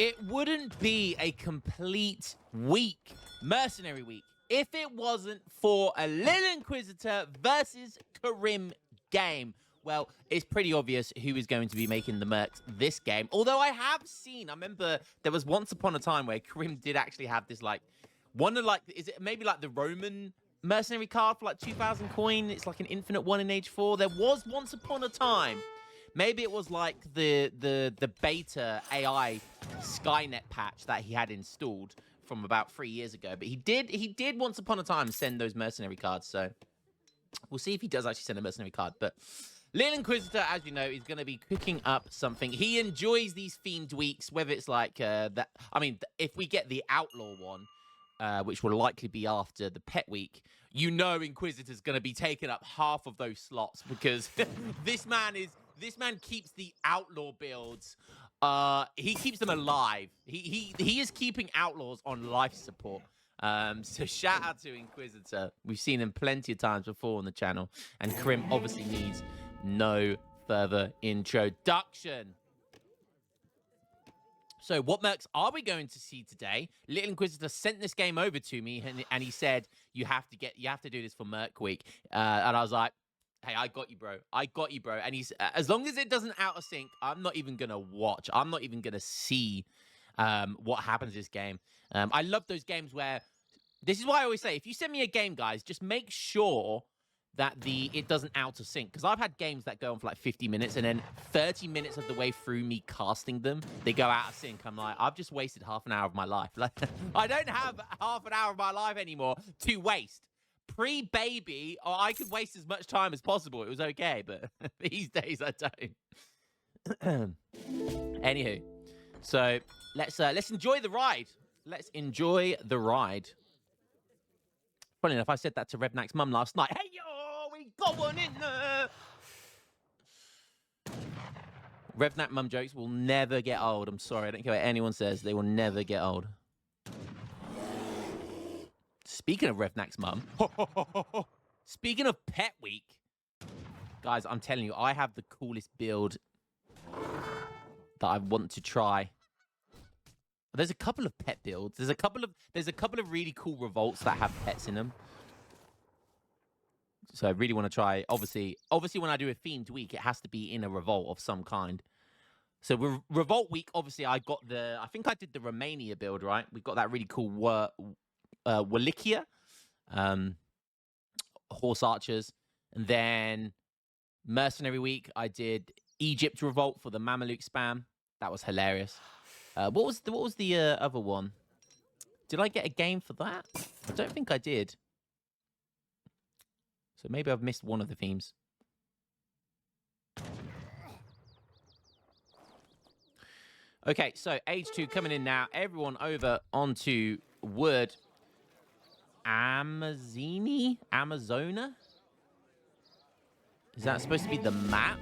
It wouldn't be a complete week, Mercenary week, if it wasn't for a Lil Inquisitor versus Karim game. Well, it's pretty obvious who is going to be making the Mercs this game. Although I remember there was once upon a time where Karim did actually have this, like, is it maybe like the Roman mercenary card for like 2,000 coin? It's like an infinite one in Age 4. There was once upon a time. Maybe it was like the beta AI Skynet patch that he had installed from about 3 years ago. But he did once upon a time send those mercenary cards. So we'll see if he does actually send a mercenary card. But Lil Inquisitor, as you know, is going to be cooking up something. He enjoys these themed weeks, whether it's like that. I mean, if we get the Outlaw one, which will likely be after the Pet Week, you know Inquisitor's going to be taking up half of those slots because this man keeps the Outlaw builds. He keeps them alive. He is keeping Outlaws on life support. So shout out to Inquisitor. We've seen him plenty of times before on the channel, and Karim obviously needs no further introduction. So what Mercs are we going to see today? Little Inquisitor sent this game over to me, and he said, you have to do this for Merc Week. And I was like, hey, I got you, bro. I got you, bro. And he's, as long as it doesn't out of sync, I'm not even going to watch. I'm not even going to see what happens this game. I love those games where, this is why I always say, if you send me a game, guys, just make sure that it doesn't out of sync. Because I've had games that go on for like 50 minutes, and then 30 minutes of the way through me casting them, they go out of sync. I'm like, I've just wasted half an hour of my life. Like, I don't have half an hour of my life anymore to waste. Pre-baby, or I could waste as much time as possible. It was okay, but these days I don't. Anywho, so let's enjoy the ride. Let's enjoy the ride. Funny enough, I said that to Revnak's mum last night. Hey, yo, we got one in there. Revnak mum jokes will never get old. I'm sorry, I don't care what anyone says. They will never get old. Speaking of Revnak's mum, speaking of Pet Week, guys, I'm telling you, I have the coolest build that I want to try. There's a couple of pet builds. There's a couple of really cool revolts that have pets in them. So I really want to try. Obviously, when I do a themed week, it has to be in a revolt of some kind. So revolt week, obviously, I think I did the Romania build, right? We got that really cool Wallachia, horse archers, and then Mercenary week, I did Egypt revolt for the Mameluke spam. That was hilarious. What was the other one? Did I get a game for that? I don't think I did. So maybe I've missed one of the themes. Okay, so Age 2 coming in now. Everyone over onto Wood. Amazona? Is that supposed to be the map?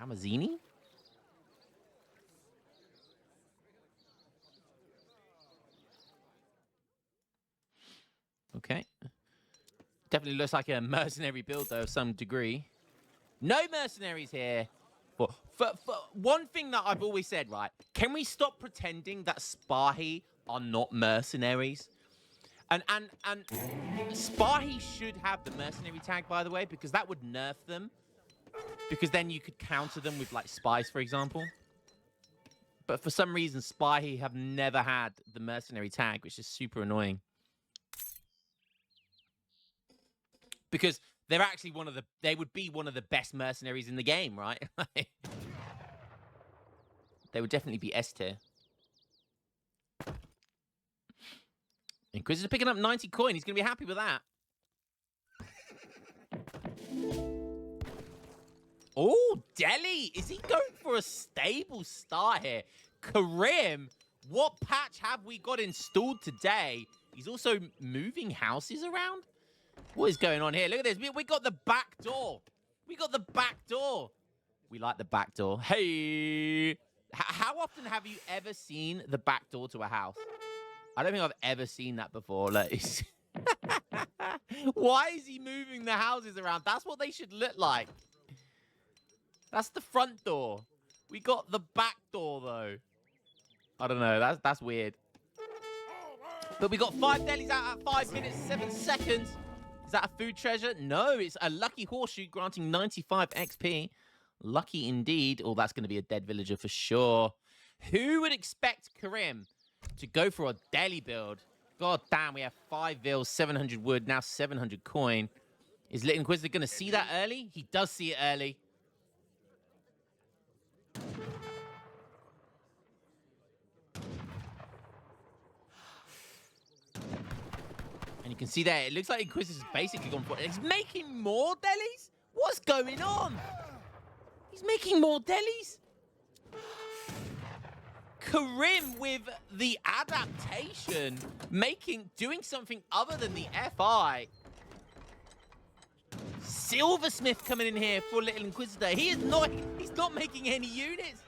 Amazini? Okay. Definitely looks like a mercenary build, though, of some degree. No mercenaries here. For one thing that I've always said, right? Can we stop pretending that Spahi are not mercenaries? And Spahi should have the mercenary tag, by the way, because that would nerf them. Because then you could counter them with, like, spies, for example. But for some reason, Spahi have never had the mercenary tag, which is super annoying. Because they're actually they would be one of the best mercenaries in the game, right? They would definitely be S tier. Inquisitor picking up 90 coin. He's going to be happy with that. Oh, Delhi. Is he going for a stable start here? Karim, what patch have we got installed today? He's also moving houses around. What is going on here? Look at this. We got the back door. We got the back door. We like the back door. Hey. How often have you ever seen the back door to a house? I don't think I've ever seen that before. Like, why is he moving the houses around? That's what they should look like. That's the front door. We got the back door, though. I don't know. That's weird. But we got 5 delis out at 5 minutes, 7 seconds. Is that a food treasure? No, it's a lucky horseshoe granting 95 XP. Lucky indeed. Oh, that's going to be a dead villager for sure. Who would expect Karim to go for a deli build? God damn, we have 5 vills, 700 wood, now 700 coin. Is Little Inquisitor going to see that early? He does see it early. And you can see there, it looks like Inquisitor's basically gone for it. He's making more delis? What's going on? He's making more delis? Karim with the adaptation, doing something other than the FI. Silversmith coming in here for Little Inquisitor. He's not making any units.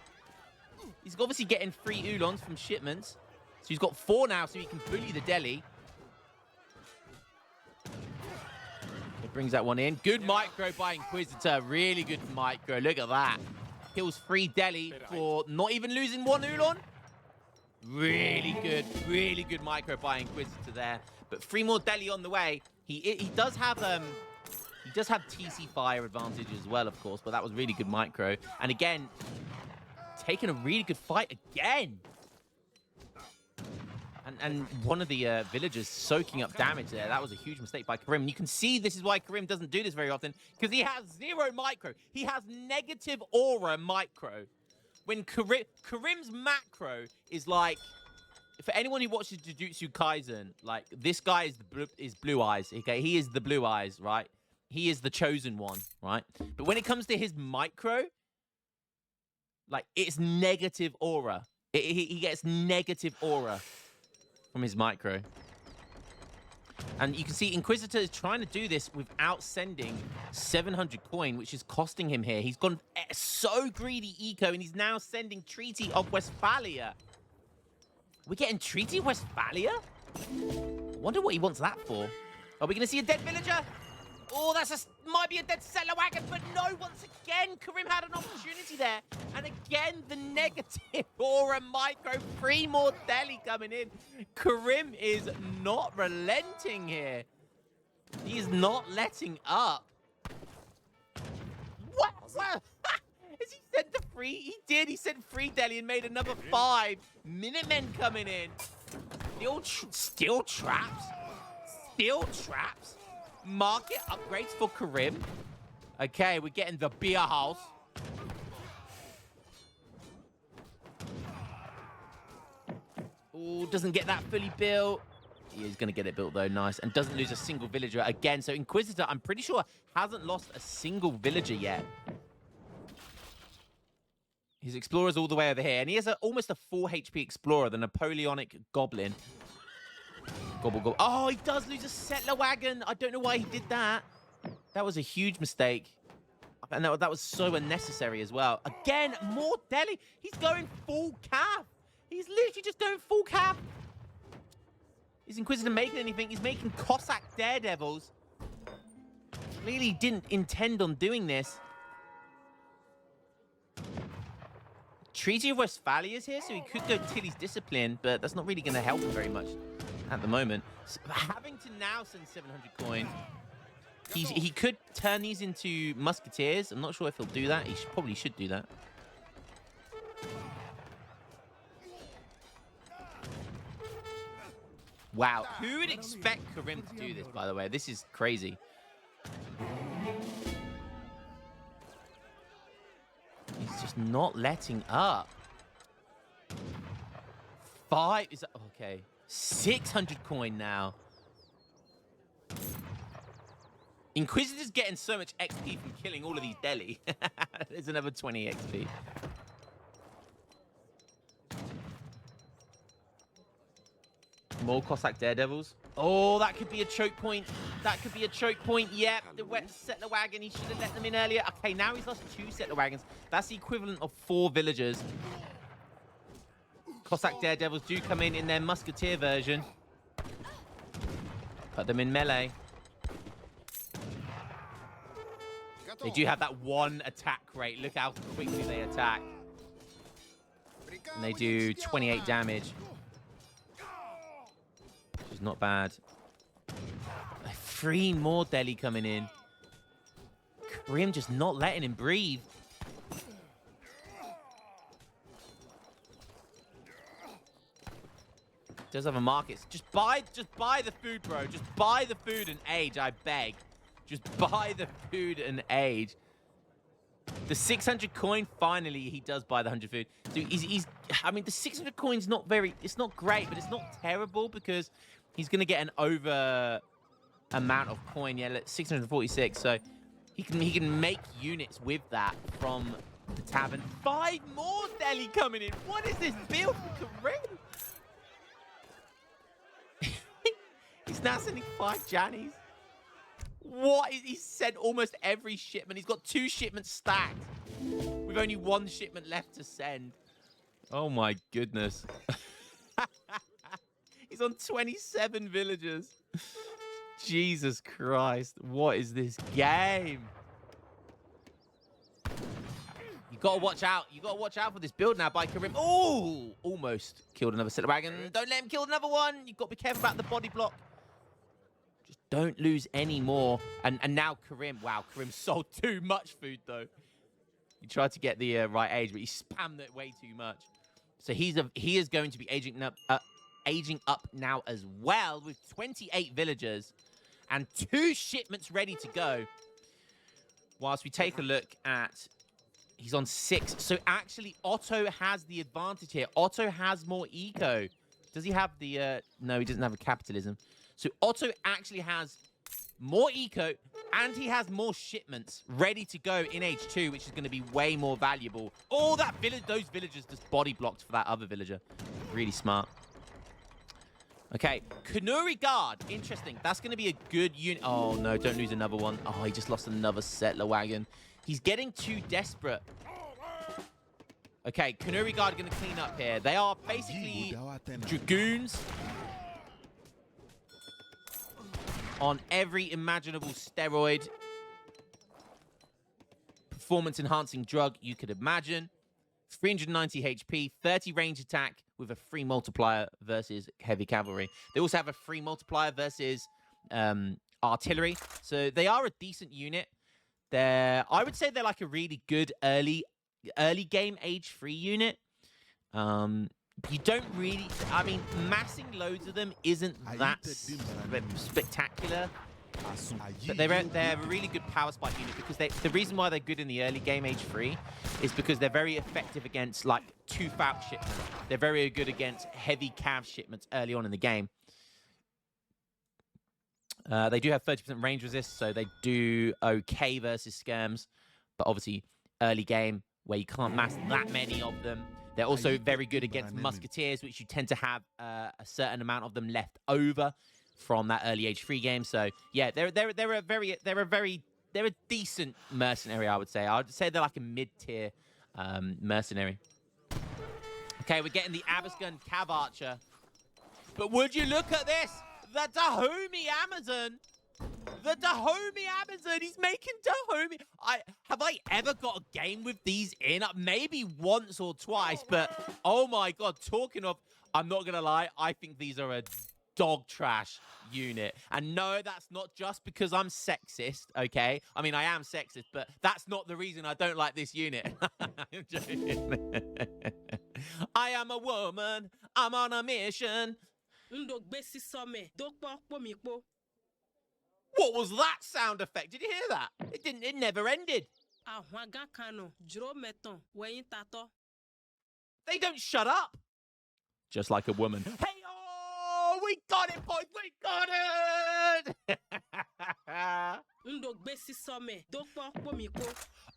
He's obviously getting 3 Oolons from shipments. So he's got 4 now, so he can bully the deli. He brings that one in. Good micro by Inquisitor. Really good micro. Look at that. Kills 3 deli for not even losing 1 Oolon. Really good micro by Inquisitor there. But 3 more deli on the way. He does have TC fire advantage as well, of course, but that was really good micro. And again, taking a really good fight again. And one of the villagers soaking up damage there. That was a huge mistake by Karim. And you can see this is why Karim doesn't do this very often, because he has 0 micro. He has negative aura micro. When Karim's macro is like, for anyone who watches Jujutsu Kaisen, like this guy is blue eyes. Okay, he is the blue eyes, right? He is the chosen one, right? But when it comes to his micro, like it's negative aura. He gets negative aura from his micro. And you can see Inquisitor is trying to do this without sending 700 coin, which is costing him here. He's gone so greedy eco, and he's now sending Treaty of Westphalia. We're getting Treaty of Westphalia? I wonder what he wants that for. Are we going to see a dead villager? Oh, might be a dead settler wagon, but no, once again, Karim had an opportunity there. And again, the negative aura micro, 3 more deli coming in. Karim is not relenting here. He is not letting up. What? Has he sent the 3? He did. He sent 3 deli and made another 5. Minutemen coming in. Still traps. Still traps. Market upgrades for Karim. Okay, we're getting the beer house. Oh, doesn't get that fully built. He is going to get it built, though. Nice. And doesn't lose a single villager again. So Inquisitor, I'm pretty sure, hasn't lost a single villager yet. His Explorer's all the way over here. And he has almost a 4 HP Explorer, the Napoleonic Goblin. Gobble, gobble. Oh, he does lose a settler wagon. I don't know why he did that. That was a huge mistake. And that was so unnecessary as well. Again, more deli. He's going full cap. He's literally just going full cap. Is Inquisitor making anything? He's making Cossack Daredevils. Clearly didn't intend on doing this. Treaty of Westphalia is here, so he could go Tilly's Discipline, but that's not really going to help him very much at the moment. So having to now send 700 coin, he could turn these into musketeers. I'm not sure if he'll do that. He probably should do that. Wow, who would expect Karim to do this, by the way? This is crazy. He's just not letting up. 5 is okay. 600 coin now. Inquisitor's getting so much XP from killing all of these deli. There's another 20 XP. More Cossack Daredevils. Oh, that could be a choke point. That could be a choke point. Yep, the wet settler wagon. He should have let them in earlier. Okay, now he's lost 2 settler wagons. That's the equivalent of 4 villagers. Cossack Daredevils do come in their musketeer version. Put them in melee. They do have that 1 attack rate. Look how quickly they attack. And they do 28 damage. Which is not bad. 3 more Deli coming in. Karim just not letting him breathe. Does have a market. Just buy the food, bro. Just buy the food and age, I beg. Just buy the food and age. The 600 coin, finally, he does buy the 100 food. So I mean, the 600 coin's not very, it's not great, but it's not terrible because he's going to get an over amount of coin. Yeah, 646. So he can make units with that from the tavern. 5 more Deli coming in. What is this build for Karim? He's now sending 5 Jannies. What? He's sent almost every shipment. He's got 2 shipments stacked with only 1 shipment left to send. Oh my goodness. He's on 27 villagers. Jesus Christ. What is this game? You gotta watch out. You gotta watch out for this build now by Karim. Oh! Almost killed another Settler Wagon. Don't let him kill another one. You've got to be careful about the body block. Just don't lose any more. And now Karim. Wow, Karim sold too much food, though. He tried to get the right age, but he spammed it way too much. So he is going to be aging up now as well with 28 villagers and 2 shipments ready to go. Whilst we take a look at... He's on 6. So actually, Otto has the advantage here. Otto has more eco. Does he have the... No, he doesn't have a capitalism. So Otto actually has more eco, and he has more shipments ready to go in H2, which is going to be way more valuable. Oh, those villagers just body blocked for that other villager. Really smart. Okay, Kanuri Guard. Interesting. That's going to be a good unit. Oh, no, don't lose another one. Oh, he just lost another Settler Wagon. He's getting too desperate. Okay, Kanuri Guard are going to clean up here. They are basically Dragoons on every imaginable steroid, performance-enhancing drug you could imagine. 390 HP, 30 range attack with a free multiplier versus heavy cavalry. They also have a free multiplier versus artillery. So they are a decent unit. I would say they're like a really good early game age 3 unit. You don't really, I mean, massing loads of them isn't that spectacular. But they're a really good power spike unit because the reason why they're good in the early game age 3 is because they're very effective against like 2 Falc shipments. They're very good against heavy cav shipments early on in the game. They do have 30% range resist, so they do okay versus skirms. But obviously, early game, where you can't mass that many of them. They're also very good against musketeers, which you tend to have a certain amount of them left over from that early age 3 game. So yeah, they're a decent mercenary, I would say. I would say they're like a mid-tier mercenary. Okay, we're getting the Abasgun Cav Archer. But would you look at this? The Dahomey Amazon. The Dahomey Amazon. He's making Dahomey. Have I ever got a game with these in? Maybe once or twice, but oh my God. Talking of, I'm not going to lie. I think these are a dog trash unit. And no, that's not just because I'm sexist, okay? I mean, I am sexist, but that's not the reason I don't like this unit. I'm joking. I am a woman. I'm on a mission. What was that sound effect? Did you hear that? It never ended. They don't shut up. Just like a woman. Hey, oh, we got it, boys. We got it.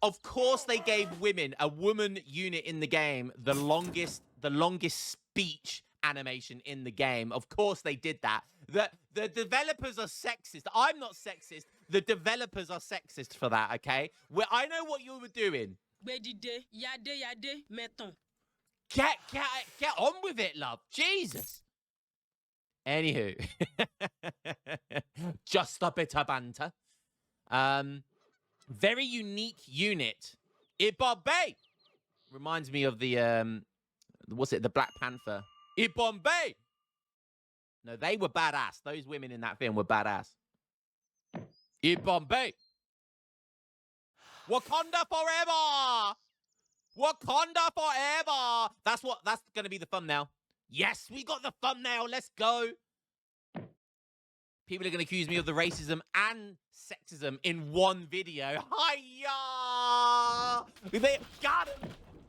Of course they gave women, a woman unit in the game, the longest speech animation in the game. Of course they did that. The developers are sexist. I'm not sexist. The developers are sexist for that, okay? I know what you were doing. Get on with it, love. Jesus. Anywho. Just a bit of banter. Very unique unit. Ibabe. Reminds me of the what's it? The Black Panther. In Bombay. No, they were badass. Those women in that film were badass. In Bombay. Wakanda forever. Wakanda forever. That's going to be the thumbnail. Yes, we got the thumbnail. Let's go. People are going to accuse me of the racism and sexism in one video. Hiya! Got him.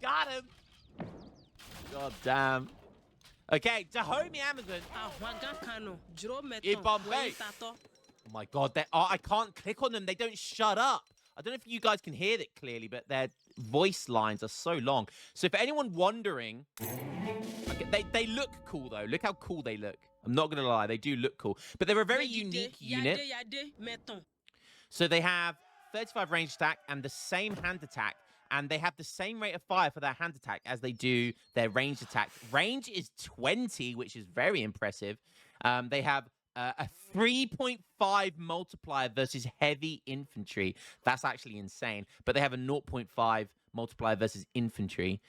Got him. God damn. Okay, Dahomey Amazon. In Bombay. Oh my God, I can't click on them. They don't shut up. I don't know if you guys can hear it clearly, but their voice lines are so long. So for anyone wondering, okay, they look cool though. Look how cool they look. I'm not gonna lie, they do look cool. But they're a very unique unit. So they have 35 range attack and the same hand attack, and they have the same rate of fire for their hand attack as they do their ranged attack. Range is 20, which is very impressive. They have a 3.5 multiplier versus heavy infantry. That's actually insane. But they have a 0.5 multiplier versus infantry.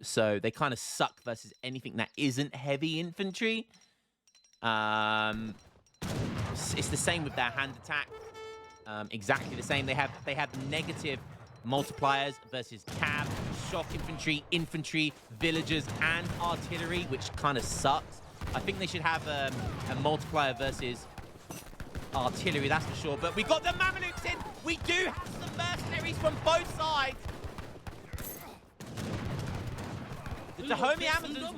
So they kind of suck versus anything that isn't heavy infantry. It's the same with their hand attack. Exactly the same. They have negative multipliers versus cav, shock infantry, infantry, villagers, and artillery, which kind of sucks. I think they should have a multiplier versus artillery, that's for sure. But we got the Mamelukes in. We do have some mercenaries from both sides. The Dahomey Amazons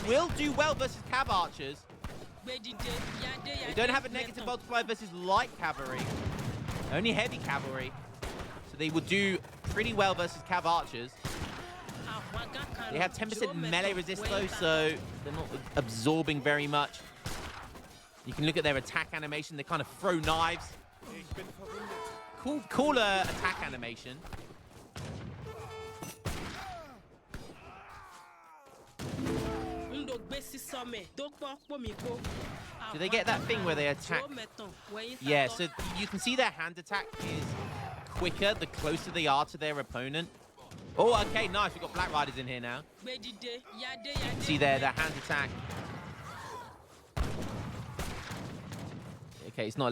will do well versus cav archers. They don't have a negative multiplier versus light cavalry. Only heavy cavalry. So they will do pretty well versus cav archers. They have 10% melee resist though, so they're not absorbing very much. You can look at their attack animation. They kind of throw knives. Cooler attack animation. Do they get that thing where they attack? Yeah, so you can see their hand attack is quicker the closer they are to their opponent. Oh, okay, nice. We've got Black Riders in here now. See there, their hand attack. Okay, it's not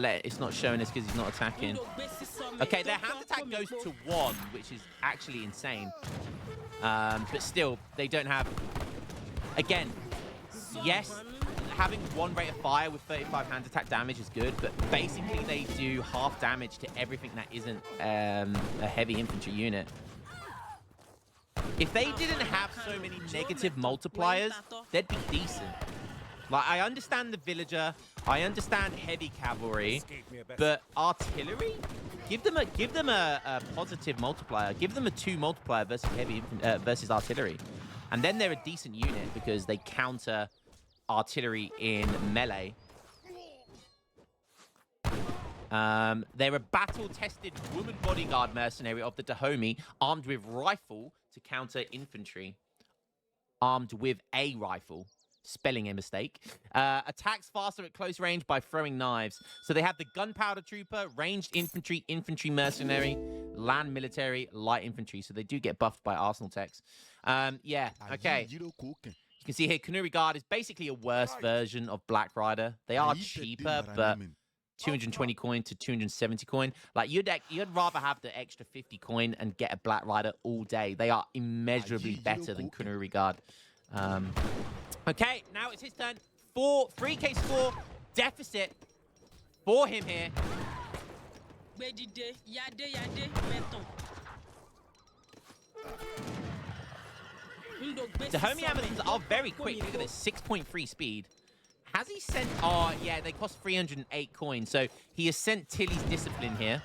showing us because he's not attacking. Okay, their hand attack goes to 1, which is actually insane. But still, they don't have... Again, yes, having 1 rate of fire with 35 hand attack damage is good, but basically they do half damage to everything that isn't a heavy infantry unit. If they didn't have so many negative multipliers, they'd be decent. Like, I understand the villager, I understand heavy cavalry, but artillery? Give them a positive multiplier. Give them a 2 multiplier versus versus artillery. And then they're a decent unit because they counter artillery in melee. They're a battle-tested woman bodyguard mercenary of the Dahomey, armed with rifle to counter infantry. Armed with a rifle. Spelling a mistake. Attacks faster at close range by throwing knives. So they have the gunpowder trooper, ranged infantry, infantry mercenary, land military, light infantry. So they do get buffed by arsenal techs. Yeah, okay. You can see here, Kanuri Guard is basically a worse version of Black Rider. They are cheaper, but 220 coin to 270 coin. Like, you'd rather have the extra 50 coin and get a Black Rider all day. They are immeasurably better than Kanuri Guard. Okay, now it's his turn. 3k score deficit for him here. Dahomey Amazons are very quick. Look at this, 6.3 speed. Has he sent... Oh, yeah, they cost 308 coins. So he has sent Tilly's Discipline here,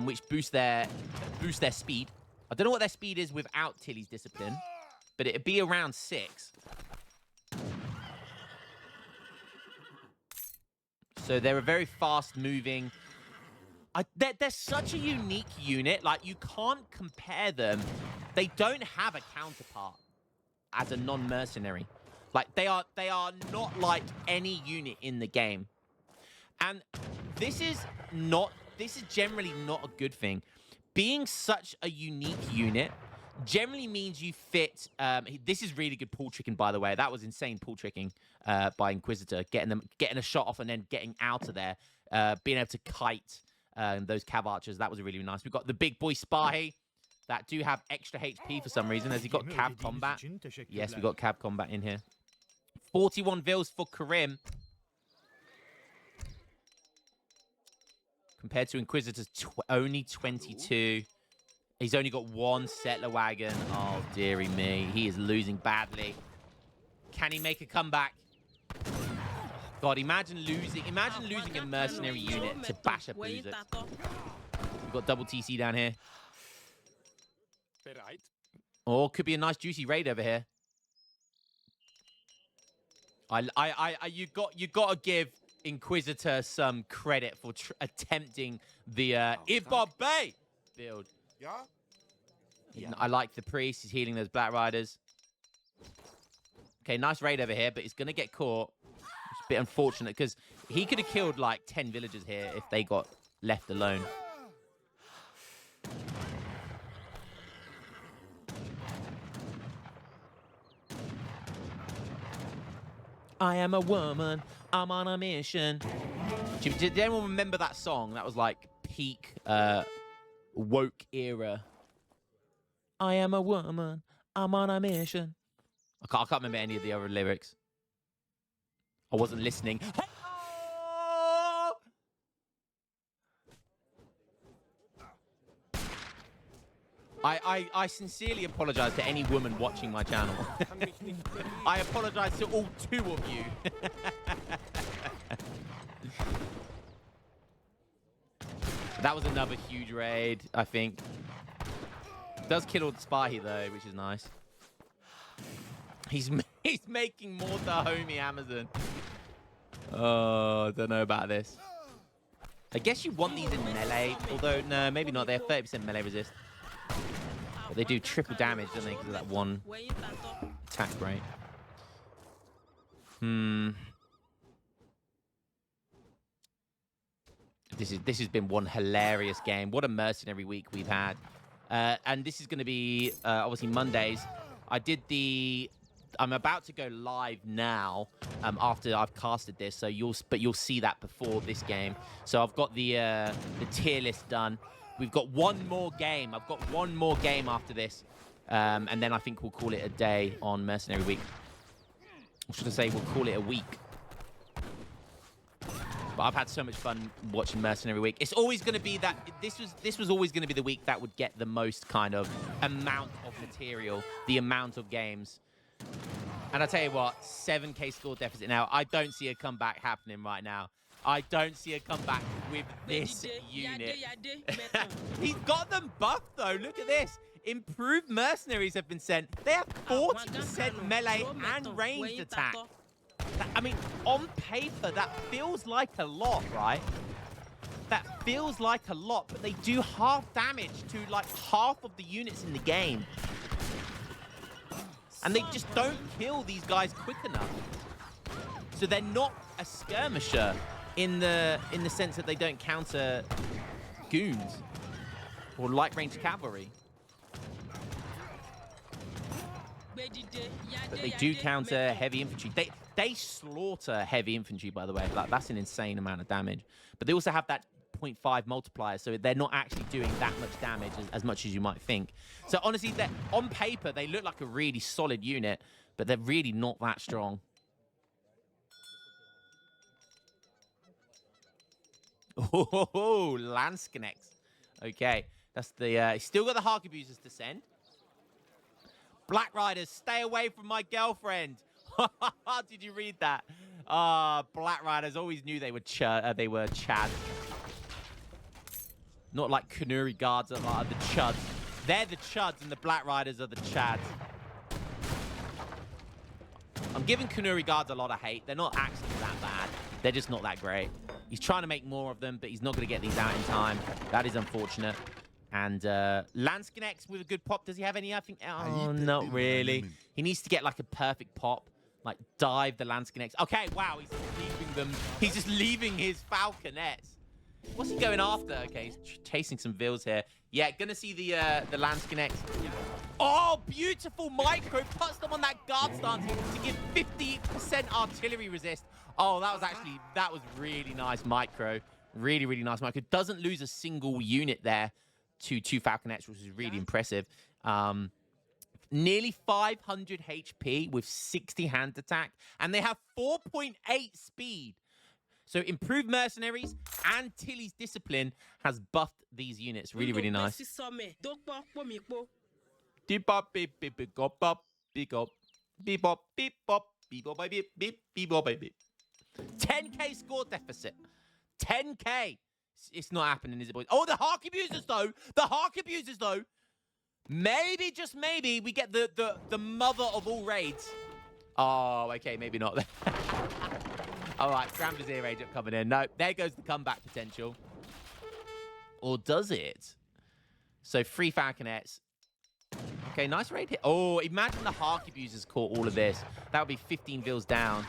which boosts their speed. I don't know what their speed is without Tilly's Discipline, but it'd be around 6. So they're a very fast-moving... They're such a unique unit. Like, you can't compare them. They don't have a counterpart as a non-mercenary. Like, they are not like any unit in the game. And this is generally not a good thing. Being such a unique unit generally means you fit. This is really good pull tricking, by the way. That was insane pull tricking by Inquisitor, getting a shot off and then getting out of there, being able to kite those cav archers. That was really nice. We've got the big boy spy that do have extra HP for some reason. Has he got cav combat? Yes, we got cav combat in here. 41 vils for Karim. Compared to Inquisitor's only 22. He's only got one settler wagon. Oh, dearie me. He is losing badly. Can he make a comeback? God, imagine losing a mercenary unit to bash up We've got double TC down here. Oh, could be a nice juicy raid over here. You got to give Inquisitor some credit for attempting the Ibabe build. Yeah. I like the priest. He's healing those Black Riders. Okay, nice raid over here, but he's gonna get caught. It's a bit unfortunate because he could have killed like 10 villagers here if they got left alone. I am a woman. I'm on a mission. Did anyone remember that song? That was like peak woke era. I am a woman. I'm on a mission. I can't remember any of the other lyrics. I wasn't listening. I sincerely apologize to any woman watching my channel. I apologize to all 2 of you. That was another huge raid, I think. Does kill all the spy though, which is nice. He's making more Dahomey Amazon. Oh, don't know about this. I guess you want these in melee, although no, maybe not. They have 30% melee resist. But they do triple damage, don't they, because of that one attack rate. This has been one hilarious game. What a mercenary week we've had. And this is going to be obviously Mondays. I'm about to go live now after I've casted this, so you'll see that before this game. So I've got the tier list done. We've got one more game. I've got one more game after this, and then I think we'll call it a day on Mercenary Week. Or should I say we'll call it a week? But I've had so much fun watching Mercenary Week. It's always going to be that this was always going to be the week that would get the most kind of amount of material, the amount of games. And I tell you what, 7K score deficit now. I don't see a comeback happening right now. I don't see a comeback with this unit. He's got them buffed though. Look at this. Improved mercenaries have been sent. They have 40% melee and ranged attack. I mean, on paper, that feels like a lot, right? That feels like a lot, but they do half damage to like half of the units in the game. And they just don't kill these guys quick enough. So they're not a skirmisher in the sense that they don't counter goons or light range cavalry. But they do counter heavy infantry. They slaughter heavy infantry, by the way. Like, that's an insane amount of damage. But they also have that 0.5 multiplier, so they're not actually doing that much damage as much as you might think. So honestly, on paper, they look like a really solid unit, but they're really not that strong. Oh, Lance connects. Okay, that's the... he's still got the Harkabusers to send. Black Riders, stay away from my girlfriend. Did you read that? Black Riders always knew they were Chad. Not like Kanuri guards are the Chuds. They're the Chuds and the Black Riders are the Chads. I'm giving Kanuri guards a lot of hate. They're not actually that bad. They're just not that great. He's trying to make more of them, but he's not going to get these out in time. That is unfortunate. And Lance connects with a good pop. Does he have any? I think. Oh, not really. He needs to get like a perfect pop. Like dive the Lance connects. Okay, wow, he's leaving them. He's just leaving his falconets. What's he going after? Okay, he's chasing some vills here. Yeah, gonna see the Lance Connect. Oh, beautiful micro. Puts them on that guard stance to give 50% artillery resist. Oh, that was really nice micro. Really, really nice micro. Doesn't lose a single unit there to 2 Falconets, which is really impressive. Nearly 500 HP with 60 hand attack. And they have 4.8 speed. So improved mercenaries and Tilly's discipline has buffed these units. Really, really nice. 10k score deficit. 10k. It's not happening, is it, boys? Oh, the Hark Abusers, though. The Hark Abusers, though. Maybe, just maybe, we get the mother of all raids. Oh, okay, maybe not. All right, Grand Vizier rage up coming in. No, there goes the comeback potential. Or does it? So 3 Falconets. Okay, nice raid hit. Oh, imagine the Hark Abusers caught all of this. That would be 15 vills down.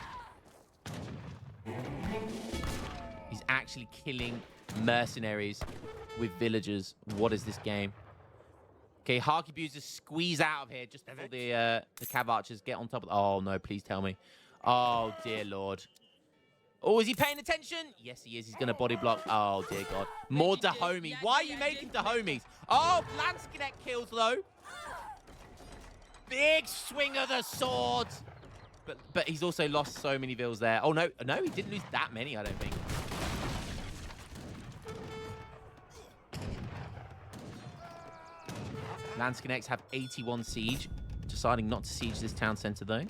He's actually killing mercenaries with villagers. What is this game? Okay, Hark Abusers squeeze out of here just before the Cav Archers get on top of... Oh, no, please tell me. Oh, dear Lord. Oh, is he paying attention? Yes, he is. He's going to body block. Oh, dear God. More Dahomey. Why are you making Dahomeys? Oh, Lance Connect kills, though. Big swing of the sword. But he's also lost so many vills there. Oh, no. No, he didn't lose that many, I don't think. Lance Connects have 81 siege. Deciding not to siege this town center, though.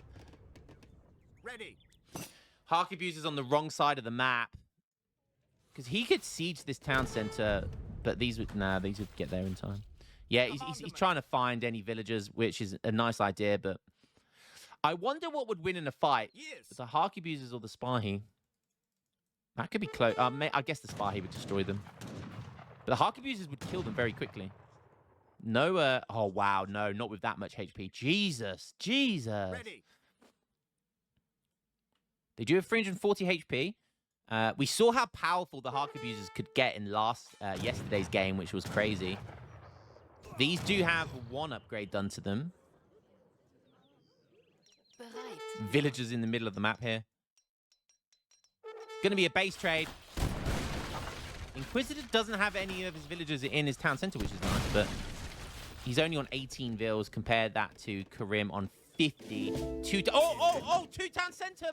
Ready. Hark Abusers on the wrong side of the map. Because he could siege this town center, but these would get there in time. Yeah, he's trying to find any villagers, which is a nice idea, but I wonder what would win in a fight. Yes. The Hark Abusers or the Spahi. That could be close. I guess the Spahi would destroy them. But the Hark Abusers would kill them very quickly. No, oh, wow. No, not with that much HP. Jesus. Jesus. Ready. They do have 340 HP. We saw how powerful the Hark Abusers could get in yesterday's game, which was crazy. These do have 1 upgrade done to them. Villagers in the middle of the map here. Going to be a base trade. Inquisitor doesn't have any of his villagers in his town center, which is nice, but he's only on 18 vills. Compare that to Karim on 50. 2 town center.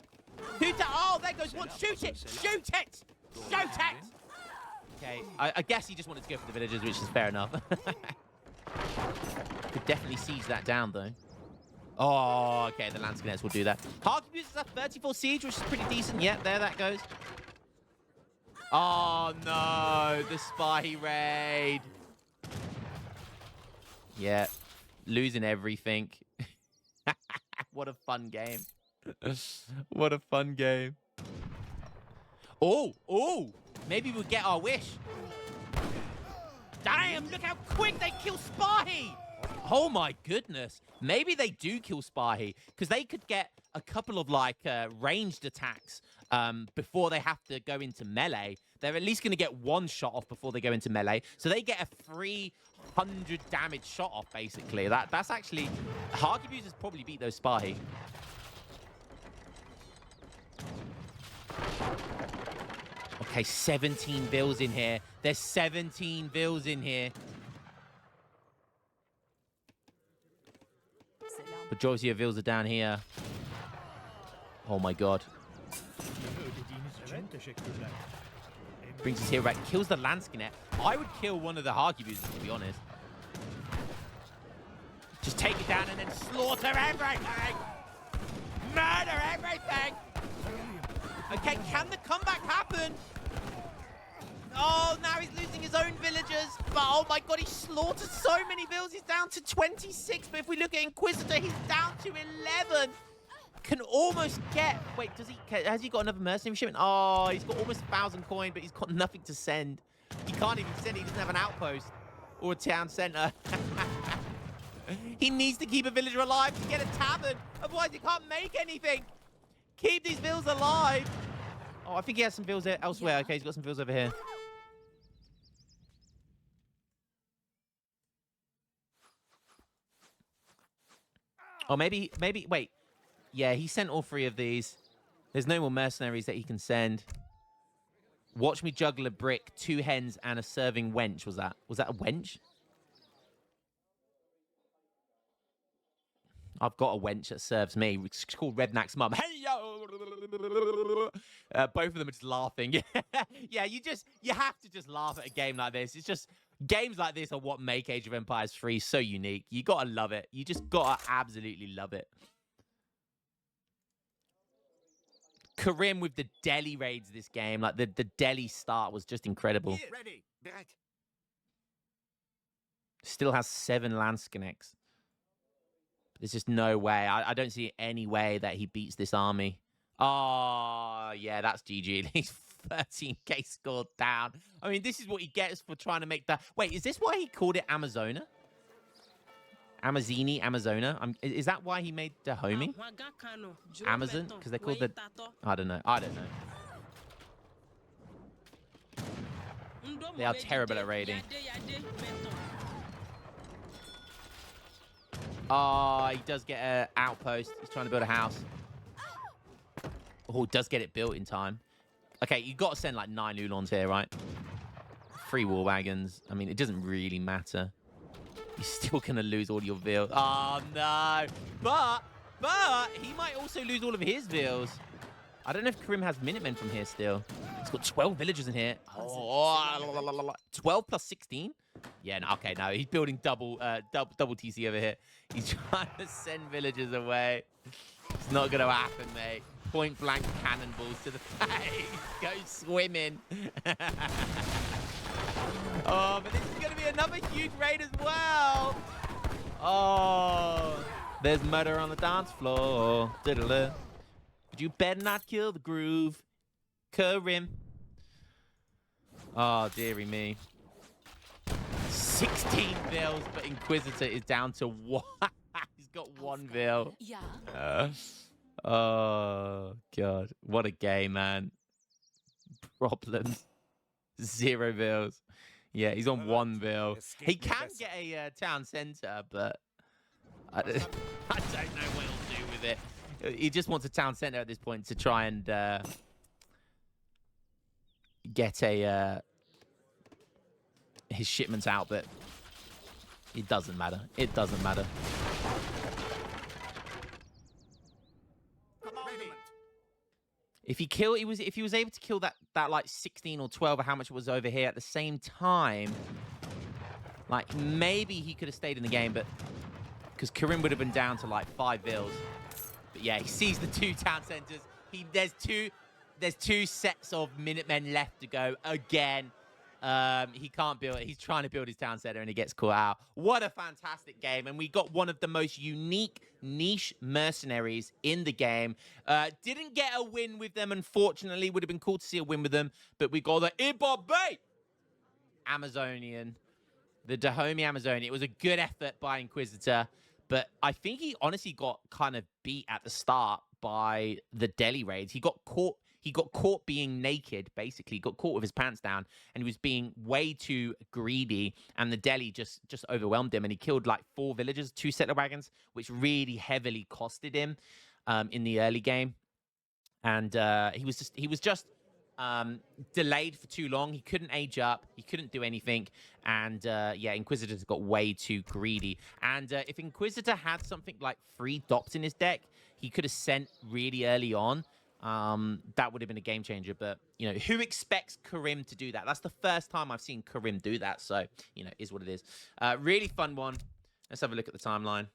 Oh, there goes one. Shoot it. Shoot it. Shoot it. Okay, I guess he just wanted to go for the villagers, which is fair enough. Could definitely siege that down, though. Oh, okay, the Lance Connects will do that. Hark Abusers have 34 siege, which is pretty decent. Yeah, there that goes. Oh, no, the Spy raid. Yeah, losing everything. What a fun game. What a fun game. Oh, maybe we'll get our wish. Damn, look how quick they kill Spahi. Oh my goodness. Maybe they do kill Spahi because they could get a couple of like ranged attacks before they have to go into melee. They're at least going to get 1 shot off before they go into melee. So they get a 300 damage shot off, basically. That's actually... Hark Abusers probably beat those Spahi. Okay, 17 vills in here. There's 17 vills in here. Majority of vills are down here. Oh my god. Brings his hero back. Kills the Lance Connect. I would kill one of the Hark Abusers, to be honest. Just take it down and then slaughter everything! Murder everything! Okay, can the comeback happen? Oh, now he's losing his own villagers. But, oh my god, he slaughtered so many vills. He's down to 26. But if we look at Inquisitor, he's down to 11. Can almost get... Wait, has he got another mercenary shipment? Oh, he's got almost 1,000 coin, but he's got nothing to send. He can't even send. He doesn't have an outpost or a town center. He needs to keep a villager alive to get a tavern. Otherwise, he can't make anything. Keep these vills alive. Oh, I think he has some vills elsewhere. Okay, he's got some vills over here. Or maybe, wait. Yeah, he sent all 3 of these. There's no more mercenaries that he can send. Watch me juggle a brick, 2 hens, and a serving wench. Was that a wench? I've got a wench that serves me. It's called Redknack's mum. Hey, yo! Both of them are just laughing. Yeah, you have to just laugh at a game like this. It's just, games like this are what make Age of Empires 3 so unique. You gotta love it. You just gotta absolutely love it. Karim with the Delhi raids this game. Like, the Delhi start was just incredible. Ready. Still has 7 Lance connects. There's just no way. I don't see any way that he beats this army. Oh, yeah, that's GG. He's 13k scored down. I mean, this is what he gets for trying to make that. Wait, is this why he called it Amazona? Amazona? Is that why he made Dahomey? Amazon? Because they called the... I don't know. They are terrible at raiding. Oh, he does get an outpost. He's trying to build a house. Oh, does get it built in time. Okay, you got to send like 9 Ulons here, right? 3 war wagons. I mean, it doesn't really matter. You're still going to lose all your vills. Oh, no. But he might also lose all of his vills. I don't know if Karim has Minutemen from here still. He's got 12 villagers in here. Oh, 12 plus 16? Yeah, no, okay, no. He's building double TC over here. He's trying to send villagers away. It's not going to happen, mate. Point blank cannonballs to the face. Go swimming. Oh, but this is going to be another huge raid as well. Oh, there's murder on the dance floor. But you better not kill the groove, Karim. Oh, dearie me. 16 vills, but Inquisitor is down to 1. He's got 1 vill. Yeah. Oh, God. What a game, man. Problems. 0 vills. Yeah, he's on 1 vill. He can get a town center, but I don't know what he'll do with it. He just wants a town center at this point to try and get his shipments out, but it doesn't matter. It doesn't matter. If he was able to kill that like 16 or 12 or how much it was over here at the same time, like maybe he could have stayed in the game, but because Karim would have been down to like 5 vills. But yeah, he sees the 2 town centers. There's 2 sets of Minutemen left to go again. He can't build it. He's trying to build his town center and he gets caught out. What a fantastic game. And we got one of the most unique niche mercenaries in the game. Didn't get a win with them, unfortunately. Would have been cool to see a win with them. But we got the Ibobe Amazonian. The Dahomey Amazonian. It was a good effort by Inquisitor. But I think he honestly got kind of beat at the start by the Delhi raids. He got caught being naked, basically. He got caught with his pants down, and he was being way too greedy, and the Delhi just overwhelmed him, and he killed like 4 villagers, 2 settler wagons, which really heavily costed him in the early game. And he was just delayed for too long. He couldn't age up. He couldn't do anything. And yeah, Inquisitor's got way too greedy. And if Inquisitor had something like 3 dots in his deck, he could have sent really early on. That would have been a game changer. But, you know, who expects Karim to do that? That's the first time I've seen Karim do that. So, you know, is what it is. Really fun one. Let's have a look at the timeline.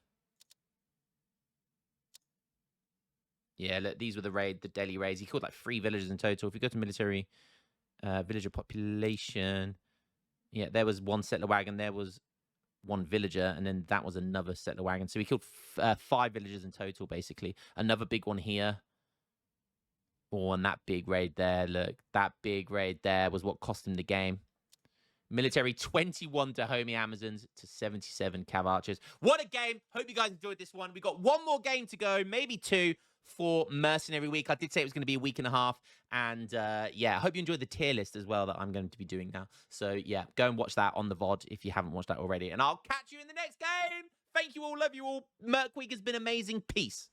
Yeah, look, these were the Delhi raids. He killed like 3 villagers in total. If you go to military, villager population, yeah, there was 1 settler wagon. There was 1 villager, and then that was another settler wagon. So he killed 5 villagers in total, basically. Another big one here. Oh, and that big raid there, look. That big raid there was what cost him the game. Military, 21 Dahomey Amazons to 77 Cav Archers. What a game. Hope you guys enjoyed this one. We got 1 more game to go, maybe 2 for Mercenary Week. I did say it was going to be a week and a half. And yeah, I hope you enjoyed the tier list as well that I'm going to be doing now. So yeah, go and watch that on the VOD if you haven't watched that already. And I'll catch you in the next game. Thank you all. Love you all. Merc Week has been amazing. Peace.